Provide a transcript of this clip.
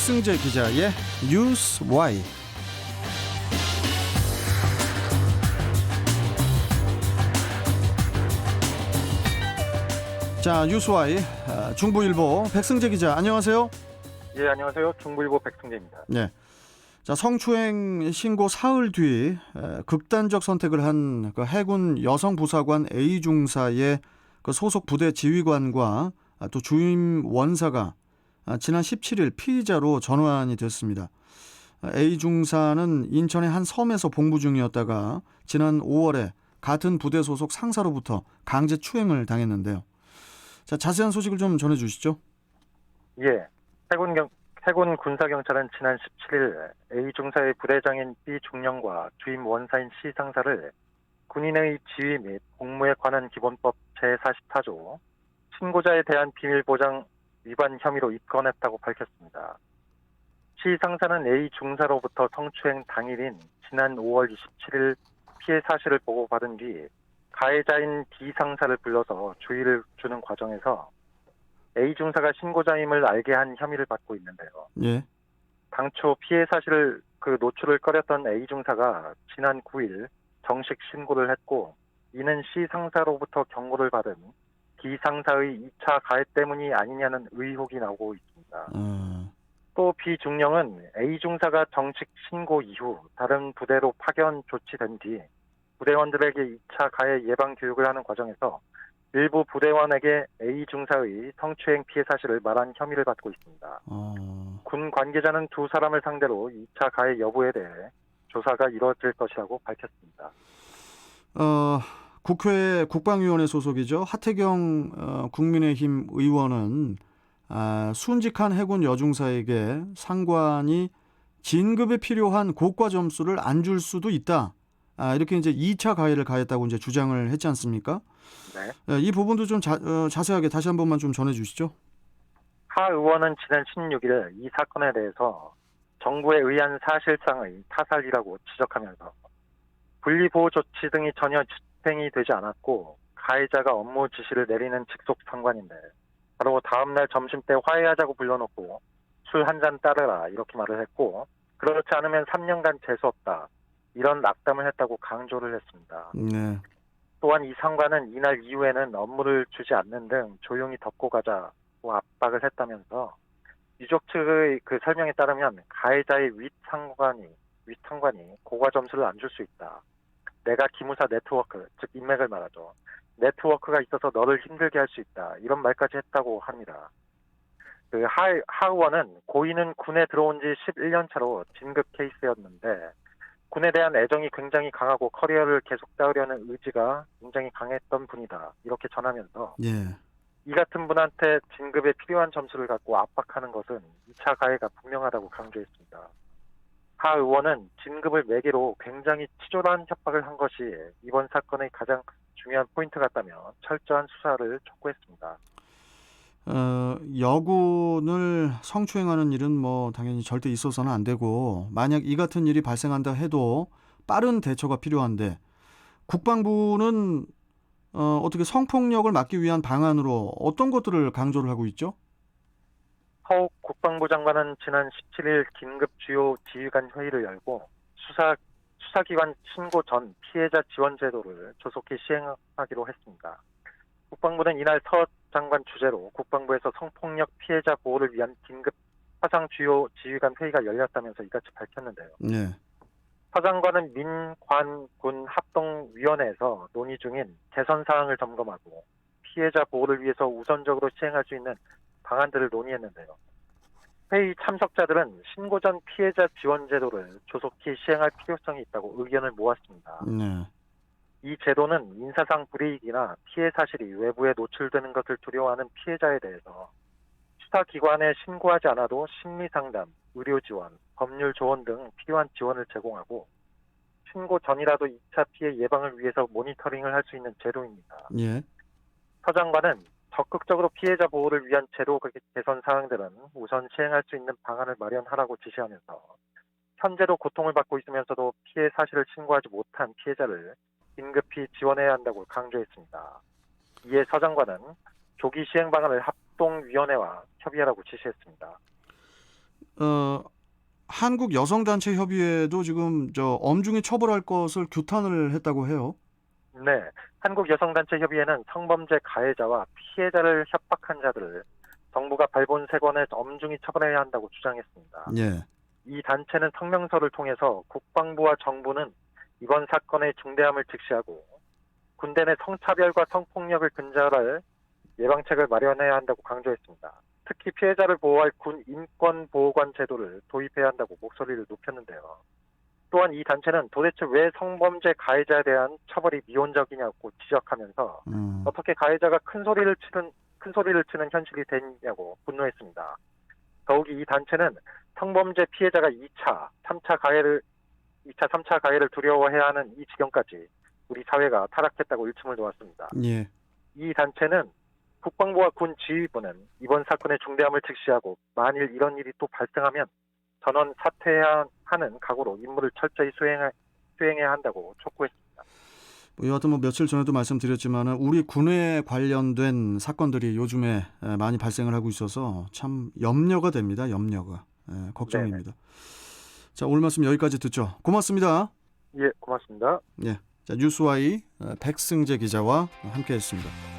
백승재 기자의 뉴스 Y. 자, 뉴스 Y 중부일보 백승재 기자, 안녕하세요. 예, 안녕하세요. 중부일보 백승재입니다. 네. 자, 성추행 신고 사흘 뒤 극단적 선택을 한 그 해군 여성부사관 A 중사의 그 소속 부대 지휘관과 또 주임 원사가 지난 17일 피의자로 전환이 됐습니다. A 중사는 인천의 한 섬에서 복무 중이었다가 지난 5월에 같은 부대 소속 상사로부터 강제 추행을 당했는데요. 자, 자세한 소식을 좀 전해주시죠. 예, 해군 군사경찰은 지난 17일 A 중사의 부대장인 B 중령과 주임 원사인 C 상사를 군인의 지휘 및 복무에 관한 기본법 제44조 신고자에 대한 비밀보장 위반 혐의로 입건했다고 밝혔습니다. C 상사는 A 중사로부터 성추행 당일인 지난 5월 27일 피해 사실을 보고받은 뒤 가해자인 D 상사를 불러서 주의를 주는 과정에서 A 중사가 신고자임을 알게 한 혐의를 받고 있는데요. 예. 당초 피해 사실을 노출을 꺼렸던 A 중사가 지난 9일 정식 신고를 했고, 이는 C 상사로부터 경고를 받은 D 상사의 2차 가해 때문이 아니냐는 의혹이 나오고 있습니다. 또 B 중령은 A 중사가 정식 신고 이후 다른 부대로 파견 조치된 뒤 부대원들에게 2차 가해 예방 교육을 하는 과정에서 일부 부대원에게 A 중사의 성추행 피해 사실을 말한 혐의를 받고 있습니다. 군 관계자는 두 사람을 상대로 2차 가해 여부에 대해 조사가 이루어질 것이라고 밝혔습니다. 국회 국방위원회 소속이죠. 하태경 국민의힘 의원은 순직한 해군 여중사에게 상관이 진급에 필요한 고과 점수를 안 줄 수도 있다. 이렇게 이제 2차 가해를 가했다고 이제 주장을 했지 않습니까? 네. 이 부분도 좀 자세하게 다시 한 번만 좀 전해주시죠. 하 의원은 지난 16일 이 사건에 대해서 정부에 의한 사실상의 타살이라고 지적하면서 분리보호 조치 등이 전혀 집행이 되지 않았고 가해자가 업무 지시를 내리는 직속 상관인데 바로 다음날 점심때 화해하자고 불러놓고 술 한 잔 따르라 이렇게 말을 했고, 그렇지 않으면 3년간 재수없다 이런 낙담을 했다고 강조를 했습니다. 네. 또한 이 상관은 이날 이후에는 업무를 주지 않는 등 조용히 덮고 가자고 압박을 했다면서 유족 측의 그 설명에 따르면 가해자의 윗상관이 고과 점수를 안 줄 수 있다. 내가 기무사 네트워크, 즉 인맥을 말하죠. 네트워크가 있어서 너를 힘들게 할 수 있다. 이런 말까지 했다고 합니다. 하 의원은 고인은 군에 들어온 지 11년 차로 진급 케이스였는데 군에 대한 애정이 굉장히 강하고 커리어를 계속 쌓으려는 의지가 굉장히 강했던 분이다. 이렇게 전하면서 예. 이 같은 분한테 진급에 필요한 점수를 갖고 압박하는 것은 2차 가해가 분명하다고 강조했습니다. 하 의원은 진급을 매개로 굉장히 치졸한 협박을 한 것이 이번 사건의 가장 중요한 포인트 같다며 철저한 수사를 촉구했습니다. 여군을 성추행하는 일은 뭐 당연히 절대 있어서는 안 되고, 만약 이 같은 일이 발생한다 해도 빠른 대처가 필요한데, 국방부는 어떻게 성폭력을 막기 위한 방안으로 어떤 것들을 강조를 하고 있죠? 허욱 국방부 장관은 지난 17일 긴급 주요 지휘관 회의를 열고 수사기관 신고 전 피해자 지원 제도를 조속히 시행하기로 했습니다. 국방부는 이날 서 장관 주재로 국방부에서 성폭력 피해자 보호를 위한 긴급 화상 주요 지휘관 회의가 열렸다면서 이같이 밝혔는데요. 네. 서 장관은 민관군 합동위원회에서 논의 중인 개선 사항을 점검하고 피해자 보호를 위해서 우선적으로 시행할 수 있는 방안들을 논의했는데요. 회의 참석자들은 신고 전 피해자 지원 제도를 조속히 시행할 필요성이 있다고 의견을 모았습니다. 네. 이 제도는 인사상 불이익이나 피해 사실이 외부에 노출되는 것을 두려워하는 피해자에 대해서 수사기관에 신고하지 않아도 심리상담, 의료지원, 법률 조언 등 필요한 지원을 제공하고 신고 전이라도 2차 피해 예방을 위해서 모니터링을 할 수 있는 제도입니다. 예. 서 장관은 적극적으로 피해자 보호를 위한 제도 개선 사항들은 우선 시행할 수 있는 방안을 마련하라고 지시하면서 현재도 고통을 받고 있으면서도 피해 사실을 신고하지 못한 피해자를 긴급히 지원해야 한다고 강조했습니다. 이에 서 장관은 조기 시행 방안을 합동위원회와 협의하라고 지시했습니다. 한국 여성단체 협의회도 지금 엄중히 처벌할 것을 규탄을 했다고 해요. 네, 한국여성단체협의회는 성범죄 가해자와 피해자를 협박한 자들을 정부가 발본색원에 엄중히 처벌해야 한다고 주장했습니다. 예. 이 단체는 성명서를 통해서 국방부와 정부는 이번 사건의 중대함을 직시하고 군대 내 성차별과 성폭력을 근절할 예방책을 마련해야 한다고 강조했습니다. 특히 피해자를 보호할 군 인권보호관 제도를 도입해야 한다고 목소리를 높였는데요. 또한 이 단체는 도대체 왜 성범죄 가해자에 대한 처벌이 미온적이냐고 지적하면서 어떻게 가해자가 큰 소리를 치는 현실이 되냐고 분노했습니다. 더욱이 이 단체는 성범죄 피해자가 2차, 3차 가해를 두려워해야 하는 이 지경까지 우리 사회가 타락했다고 일침을 놓았습니다. 예. 이 단체는 국방부와 군 지휘부는 이번 사건의 중대함을 직시하고 만일 이런 일이 또 발생하면 전원 사퇴해야 하는 각오로 임무를 철저히 수행해야 한다고 촉구했습니다. 여하튼 며칠 전에도 말씀드렸지만 우리 군에 관련된 사건들이 요즘에 많이 발생을 하고 있어서 참 염려가 됩니다. 염려가. 걱정입니다. 네네. 자, 오늘 말씀 여기까지 듣죠. 고맙습니다. 예, 고맙습니다. 예, 자, 뉴스와이 백승재 기자와 함께했습니다.